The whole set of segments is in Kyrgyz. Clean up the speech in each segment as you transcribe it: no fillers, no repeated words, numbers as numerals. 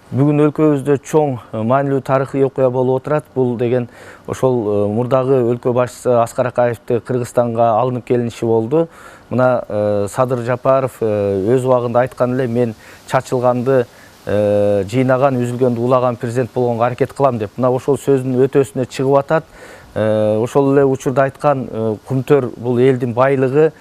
Бүгүн өлкөбүздө чоң маанилүү тарыхый окуя болуп отурат. Бул деген ошол мурдагы өлкө башчысы Аскар Акаевди Кыргызстанга алынып келиниши болду. Мына Садыр Жапаров өз убагында айткан эле, мен чачылганды жыйнаган, үзүлгөндү улаган президент болгонго аракет кылам деп. Мына ошол сөздүн өтөсүнө чыгып атат. Ошол эле учурда айткан Кумтөр бул элдин байлыгы,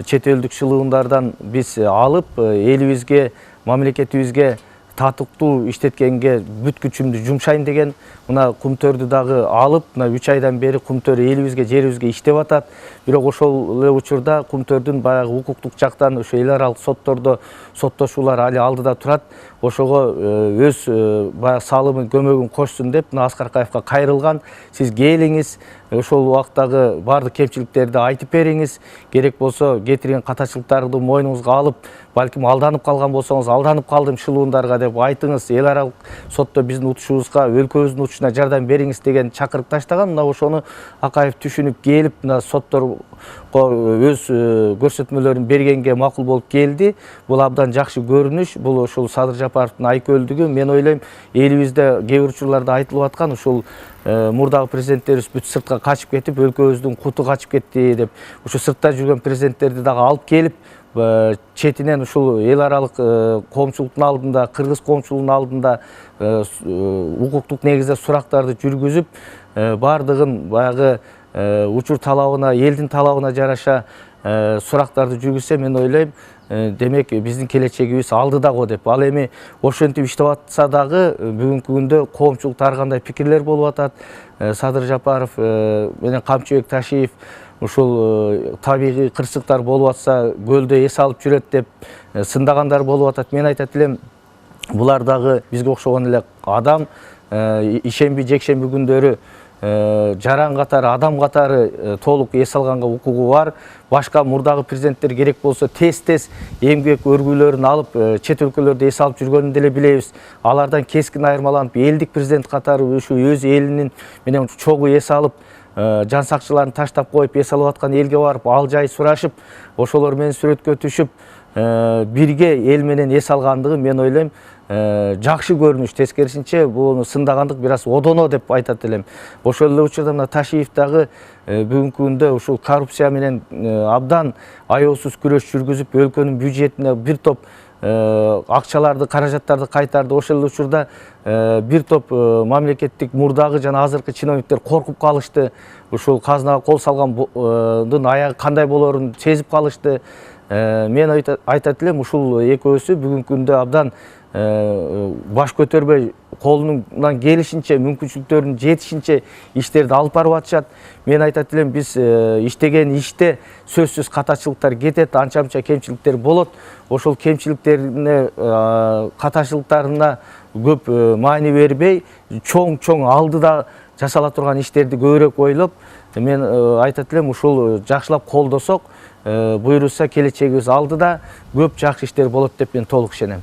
чет элдик шылуундардан биз алып, элибизге, мамлекетибизге татыктуу иштеткенге бүт күчүмдү жумшайм деген. Мына Кумтөрдү дагы алып, мына 3 айдан бери Кумтөр элибизге, жерибизге иштеп атат. Бирок ошол эле учурда Кумтөрдүн баягы укуктук жактан ошо эл аралык соттордо соттошуулар али алдыда турат. Ошого өз баягы салымын, көмөгүн кошсун деп мына Аскар Акаевга кайрылган. Сиз келиңиз, ошол убактагы баардык кемчиликтерди айтып бериңиз. Керек болсо кетирген катачылыктарды мойнуңузга алып, балким алданып калган болсоңуз, алданып калдым шылуундарга деп айтыңыз. Эл аралык сотто биздин утушубузга, өлкөбүздүн утушуна жардам бериңиз деген чакырып таштаган. Мына ошону Акаев түшүнүп келип, мына сотторго өз көрсөтмөлөрүн бергенге макул болуп келди. Бул абдан жакшы көрүнүш. Бул ошол Садыр Жапаровдун айкөлдүгү. Мен ойлойм, элибизде кээ бир учурларда айтылып аткан ушул мурдагы президенттерибиз бүт сыртка качып кетип, өлкөбүздүн куту качып кетти деп. Ушу сыртта жүргөн президенттерди дагы алып келип, четинен ушул эл аралык коомчулуктун алдында, кыргыз коомчулугунун алдында укуктук негизде сурактарды жүргүзүп, баардыгын баягы учур талабына, элдин талабына жараша сурактарды жүргүзсө, мен ойлойм, демек биздин келечегибиз алдыда го деп. Ал эми ошентип иштеп атса дагы бүгүнкү күндө коомчулукта ар кандай пикирлер болуп атат. Садыр Жапаров менен Камчыбек Ташиев ушул табигый кырсыктар болуп атса көлдө эс алып жүрөт деп сындагандар болуп атат. Мен айтат элем, булар дагы бизге окшогон эле адам. Ишемби, жекшемби күндөрү жаран катары, адам катары толук эс алганга укугу бар. Башка мурдагы президенттер керек болсо тез-тез эмгек өргүлөрүн алып, чет өлкөлөрдө эс алып жүргөнүн деле билебиз. Алардан кескин айырмаланып, элдик президент катары ушу өз элинин менен чогуу эс алып, жан сакчыларын таштап коюп, эс алып аткан элге барып, ал жай сурашып, ошолор менен сүрөткө түшүп, бирге эл менен эс алгандыгы, мен ойлойм, жакшы көрүнүш. Тескерисинче, буну сындагандык бир аз одоно деп айтат элем. Ошол эле учурда мына Ташиев дагы бүгүнкү күндө ушул коррупция менен абдан аеосуз күрөш жүргүзүп, өлкөнүн бюджетине бир топ акчаларды, каражаттарды кайтарды. Ошол эле учурда бир топ мамлекеттик мурдагы жана азыркы чиновниктер коркуп калышты. Ушул казынага кол салгандын аягы кандай болорун сезип калышты. Мен айтат элем, ушул экөөсү бүгүнкү күндө абдан баш көтөрбөй, колунан келишинче, мүмкүнчүлүктөрүнүн жетишинче иштерди алып барып атышат. Мен айтат элем, биз иштеген иште сөзсүз катачылыктар кетет, анча-мынча кемчиликтер болот. Ошол кемчиликтерине, катачылыктарына көп маани бербей, чоң алдыда жасала турган иштерди көбүрөөк ойлоп, мен айтат элем, ушул жакшылап колдосок, буйруса келечегибиз алдыда, көп жакшы иштер болот деп мен толук ишенем.